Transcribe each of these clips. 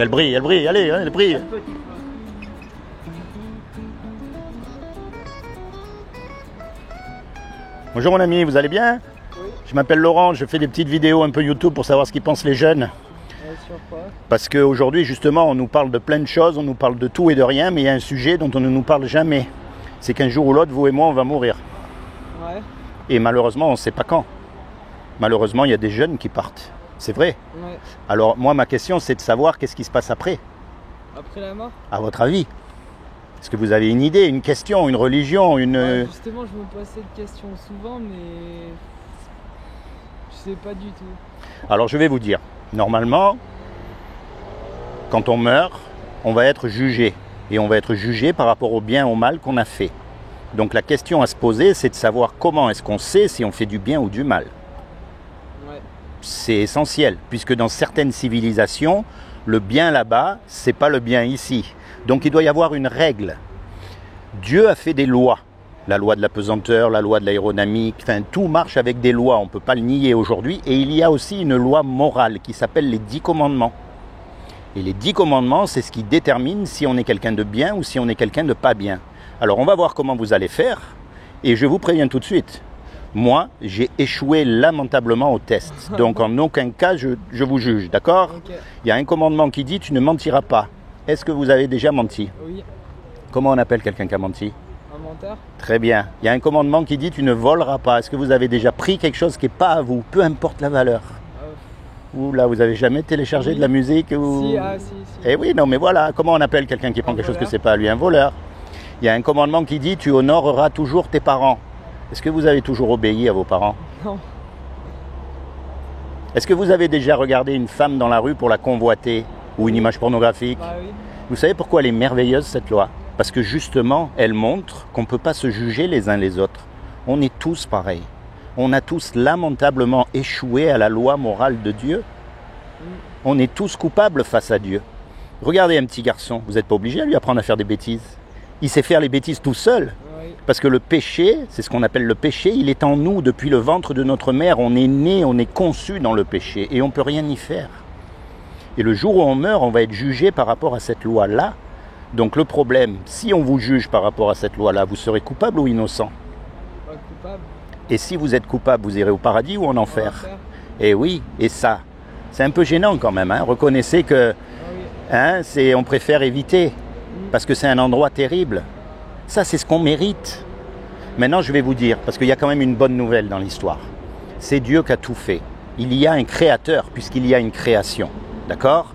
Elle brille, allez, elle brille. Bonjour mon ami, vous allez bien? Oui. Je m'appelle Laurent, je fais des petites vidéos un peu YouTube pour savoir ce qu'ils pensent les jeunes. Sur quoi? Parce qu'aujourd'hui justement on nous parle de plein de choses, on nous parle de tout et de rien, mais il y a un sujet dont on ne nous parle jamais. C'est qu'un jour ou l'autre, vous et moi, on va mourir. Ouais. Et malheureusement, on ne sait pas quand. Malheureusement, il y a des jeunes qui partent. C'est vrai. Ouais. Alors moi, ma question, c'est de savoir qu'est-ce qui se passe après, Après la mort? à votre avis. Est-ce que vous avez une idée, une question, une religion, une... Ouais, justement, je me pose cette question souvent, mais je sais pas du tout. Alors je vais vous dire, normalement, quand on meurt, on va être jugé. Et on va être jugé par rapport au bien ou au mal qu'on a fait. Donc la question à se poser, c'est de savoir comment est-ce qu'on sait si on fait du bien ou du mal. Ouais. C'est essentiel, puisque dans certaines civilisations, le bien là-bas, c'est pas le bien ici. Donc il doit y avoir une règle. Dieu a fait des lois. La loi de la pesanteur, la loi de l'aérodynamique, enfin tout marche avec des lois, on ne peut pas le nier aujourd'hui. Et il y a aussi une loi morale qui s'appelle les 10 commandements. Et les 10 commandements, c'est ce qui détermine si on est quelqu'un de bien ou si on est quelqu'un de pas bien. Alors on va voir comment vous allez faire, et je vous préviens tout de suite. Moi, j'ai échoué lamentablement au test. Donc en aucun cas, je vous juge, d'accord? Ok. Il y a un commandement qui dit « tu ne mentiras pas ». Est-ce que vous avez déjà menti? Oui. Comment on appelle quelqu'un qui a menti? Un menteur? Très bien. Il y a un commandement qui dit « tu ne voleras pas ». Est-ce que vous avez déjà pris quelque chose qui n'est pas à vous, peu importe la valeur? Ou là, vous n'avez jamais téléchargé de la musique ou... Si, si. Eh oui, non, mais voilà, comment on appelle quelqu'un qui prend quelque chose que c'est pas à lui? Un voleur. Il y a un commandement qui dit « tu honoreras toujours tes parents ». Est-ce que vous avez toujours obéi à vos parents? Non. Est-ce que vous avez déjà regardé une femme dans la rue pour la convoiter? Ou une image pornographique? Bah oui. Vous savez pourquoi elle est merveilleuse cette loi? Parce que justement, elle montre qu'on ne peut pas se juger les uns les autres. On est tous pareils. On a tous lamentablement échoué à la loi morale de Dieu. On est tous coupables face à Dieu. Regardez un petit garçon, vous n'êtes pas obligé à lui apprendre à faire des bêtises. Il sait faire les bêtises tout seul. Oui. Parce que le péché, c'est ce qu'on appelle le péché, il est en nous depuis le ventre de notre mère. On est né, on est conçu dans le péché et on ne peut rien y faire. Et le jour où on meurt, on va être jugé par rapport à cette loi-là. Donc le problème, si on vous juge par rapport à cette loi-là, vous serez coupable ou innocent? Pas coupable. Et si vous êtes coupable, vous irez au paradis ou en enfer? Enfer. Eh oui, et ça, c'est un peu gênant quand même. Hein. Reconnaissez que Oui. on préfère éviter, parce que c'est un endroit terrible. Ça, c'est ce qu'on mérite. Maintenant, je vais vous dire, parce qu'il y a quand même une bonne nouvelle dans l'histoire. C'est Dieu qui a tout fait. Il y a un créateur, puisqu'il y a une création. D'accord?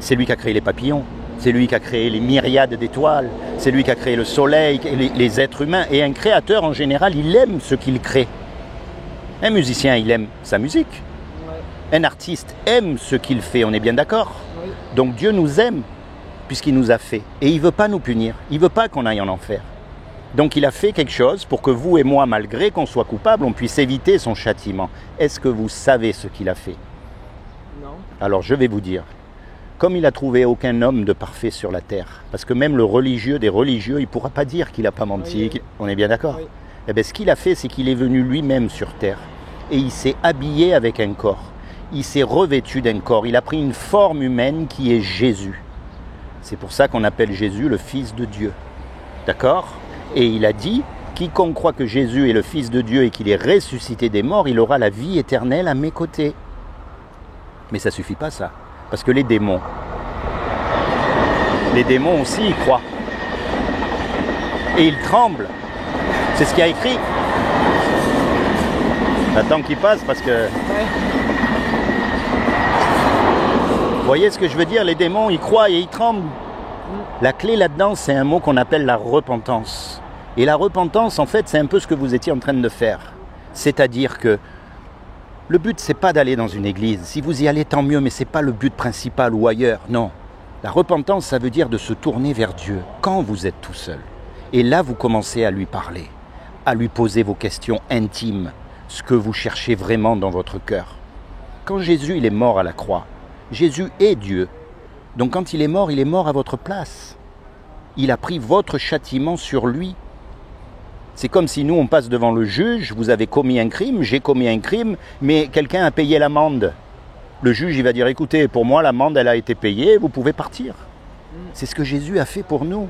C'est lui qui a créé les papillons. C'est lui qui a créé les myriades d'étoiles. C'est lui qui a créé le soleil, les êtres humains. Et un créateur, en général, il aime ce qu'il crée. Un musicien, il aime sa musique. Ouais. Un artiste aime ce qu'il fait, on est bien d'accord? Oui. Donc Dieu nous aime, puisqu'il nous a fait. Et il ne veut pas nous punir. Il ne veut pas qu'on aille en enfer. Donc il a fait quelque chose pour que vous et moi, malgré qu'on soit coupables, on puisse éviter son châtiment. Est-ce que vous savez ce qu'il a fait? Non. Alors je vais vous dire. Comme il n'a trouvé aucun homme de parfait sur la terre, parce que même le religieux des religieux, il ne pourra pas dire qu'il n'a pas menti. Oui. On est bien d'accord? Oui. Eh bien, ce qu'il a fait, c'est qu'il est venu lui-même sur terre. Et il s'est habillé avec un corps. Il s'est revêtu d'un corps. Il a pris une forme humaine qui est Jésus. C'est pour ça qu'on appelle Jésus le Fils de Dieu. D'accord? Et il a dit, quiconque croit que Jésus est le Fils de Dieu et qu'il est ressuscité des morts, il aura la vie éternelle à mes côtés. Mais ça ne suffit pas ça. Parce que les démons aussi, ils croient. Et ils tremblent. C'est ce qu'il y a écrit. J'attends qu'il passe parce que... Ouais. Vous voyez ce que je veux dire? Les démons, ils croient et ils tremblent. La clé là-dedans, c'est un mot qu'on appelle la repentance. Et la repentance, en fait, c'est un peu ce que vous étiez en train de faire. C'est-à-dire que le but, c'est pas d'aller dans une église. Si vous y allez, tant mieux, mais c'est pas le but principal ou ailleurs. Non. La repentance, ça veut dire de se tourner vers Dieu quand vous êtes tout seul. Et là, vous commencez à lui parler, à lui poser vos questions intimes, ce que vous cherchez vraiment dans votre cœur. Quand Jésus il est mort à la croix, Jésus est Dieu. Donc quand il est mort à votre place. Il a pris votre châtiment sur lui. C'est comme si nous, on passe devant le juge, vous avez commis un crime, j'ai commis un crime, mais quelqu'un a payé l'amende. Le juge, il va dire, écoutez, pour moi, l'amende, elle a été payée, vous pouvez partir. C'est ce que Jésus a fait pour nous.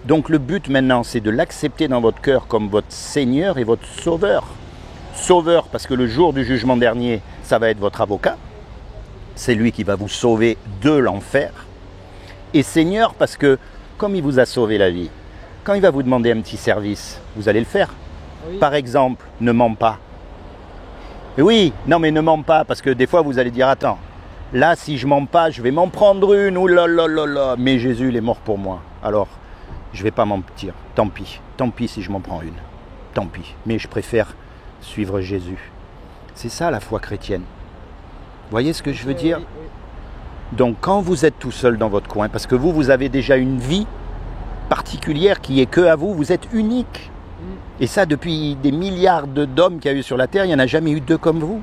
Donc le but maintenant, c'est de l'accepter dans votre cœur comme votre Seigneur et votre Sauveur. Sauveur, parce que le jour du jugement dernier, ça va être votre avocat. C'est lui qui va vous sauver de l'enfer. Et Seigneur, parce que, comme il vous a sauvé la vie, quand il va vous demander un petit service, vous allez le faire. Oui. Par exemple, ne mens pas. Et oui, non mais ne mens pas, parce que des fois vous allez dire, attends, là si je mens pas, je vais m'en prendre une, oulalalala, mais Jésus il est mort pour moi. Alors, je ne vais pas mentir, tant pis si je m'en prends une, tant pis. Mais je préfère suivre Jésus. C'est ça la foi chrétienne. Vous voyez ce que je veux dire ? Oui. Donc quand vous êtes tout seul dans votre coin, parce que vous avez déjà une vie particulière qui est que à vous, vous êtes unique. Et ça, depuis des milliards d'hommes qu'il y a eu sur la terre, il n'y en a jamais eu deux comme vous.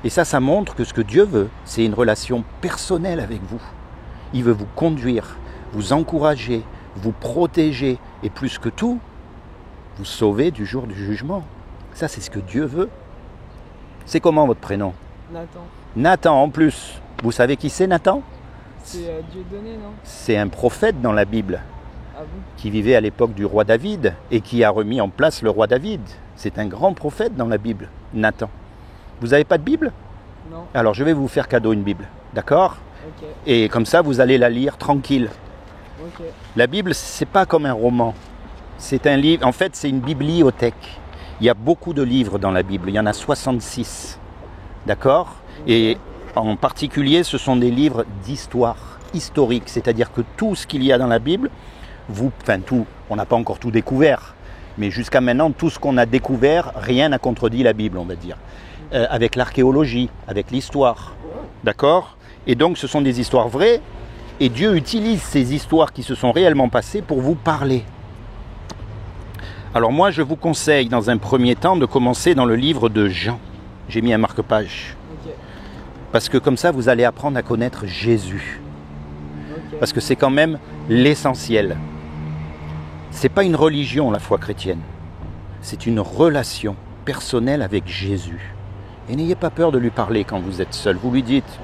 Et ça montre que ce que Dieu veut, c'est une relation personnelle avec vous. Il veut vous conduire, vous encourager, vous protéger, et plus que tout, vous sauver du jour du jugement. Ça, c'est ce que Dieu veut. C'est comment votre prénom ? Nathan. Nathan, en plus. Vous savez qui c'est, Nathan ? C'est Dieudonné, non ? C'est un prophète dans la Bible. Ah bon ? Qui vivait à l'époque du roi David et qui a remis en place le roi David. C'est un grand prophète dans la Bible, Nathan. Vous n'avez pas de Bible ? Non. Alors je vais vous faire cadeau une Bible, d'accord ? Ok. Et comme ça, vous allez la lire tranquille. Ok. La Bible, c'est pas comme un roman. C'est un livre, en fait, c'est une bibliothèque. Il y a beaucoup de livres dans la Bible, il y en a 66. D'accord ? Et en particulier, ce sont des livres d'histoire, historique. C'est-à-dire que tout ce qu'il y a dans la Bible, tout, on n'a pas encore tout découvert. Mais jusqu'à maintenant, tout ce qu'on a découvert, rien n'a contredit la Bible, on va dire. Avec l'archéologie, avec l'histoire. D'accord ? Et donc, ce sont des histoires vraies. Et Dieu utilise ces histoires qui se sont réellement passées pour vous parler. Alors moi, je vous conseille, dans un premier temps, de commencer dans le livre de Jean. J'ai mis un marque-page. Okay. Parce que comme ça, vous allez apprendre à connaître Jésus. Okay. Parce que c'est quand même l'essentiel. C'est pas une religion, la foi chrétienne. C'est une relation personnelle avec Jésus. Et n'ayez pas peur de lui parler quand vous êtes seul. Vous lui dites,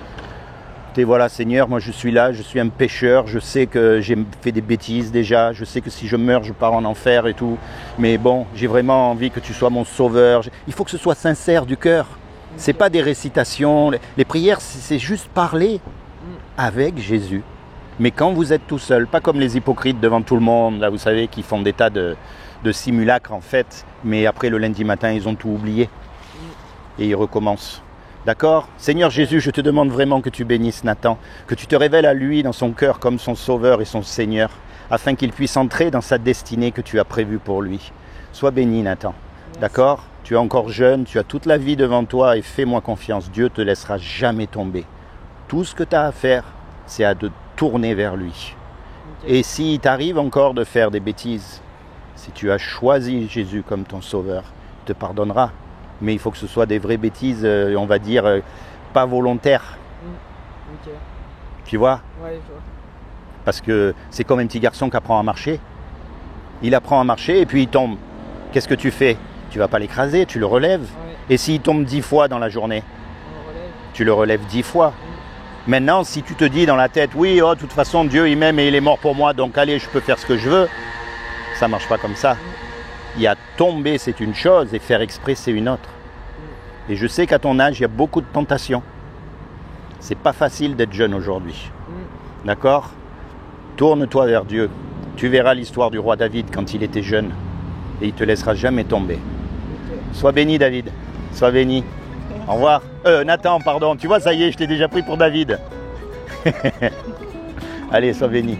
et voilà Seigneur, moi je suis là, je suis un pécheur, je sais que j'ai fait des bêtises déjà, je sais que si je meurs, je pars en enfer et tout. Mais bon, j'ai vraiment envie que tu sois mon sauveur. Il faut que ce soit sincère du cœur. C'est pas des récitations. Les prières, c'est juste parler avec Jésus. Mais quand vous êtes tout seul, pas comme les hypocrites devant tout le monde, là vous savez, qui font des tas de simulacres en fait, mais après le lundi matin, ils ont tout oublié. Et ils recommencent. D'accord ? Seigneur Jésus, je te demande vraiment que tu bénisses Nathan, que tu te révèles à lui dans son cœur comme son sauveur et son Seigneur, afin qu'il puisse entrer dans sa destinée que tu as prévue pour lui. Sois béni Nathan. Merci. D'accord ? Tu es encore jeune, tu as toute la vie devant toi et fais-moi confiance. Dieu ne te laissera jamais tomber. Tout ce que tu as à faire, c'est à te tourner vers lui. Okay. Et s'il t'arrive encore de faire des bêtises, si tu as choisi Jésus comme ton sauveur, il te pardonnera. Mais il faut que ce soit des vraies bêtises, on va dire, pas volontaires. Okay. Tu vois ? Ouais, je vois. Parce que c'est comme un petit garçon qui apprend à marcher. Il apprend à marcher et puis il tombe. Qu'est-ce que tu fais ? Tu ne vas pas l'écraser, tu le relèves. Ouais. Et s'il tombe 10 fois dans la journée, tu le relèves 10 fois. Maintenant, si tu te dis dans la tête, oui, de toute façon, Dieu, il m'aime et il est mort pour moi, donc allez, je peux faire ce que je veux, ça ne marche pas comme ça. Il y a tomber, c'est une chose, et faire exprès, c'est une autre. Et je sais qu'à ton âge, il y a beaucoup de tentations. C'est pas facile d'être jeune aujourd'hui. D'accord ? Tourne-toi vers Dieu. Tu verras l'histoire du roi David quand il était jeune. Et il ne te laissera jamais tomber. Sois béni, David. Sois béni. Au revoir. Nathan, pardon. Tu vois, ça y est, je t'ai déjà pris pour David. Allez, sois béni.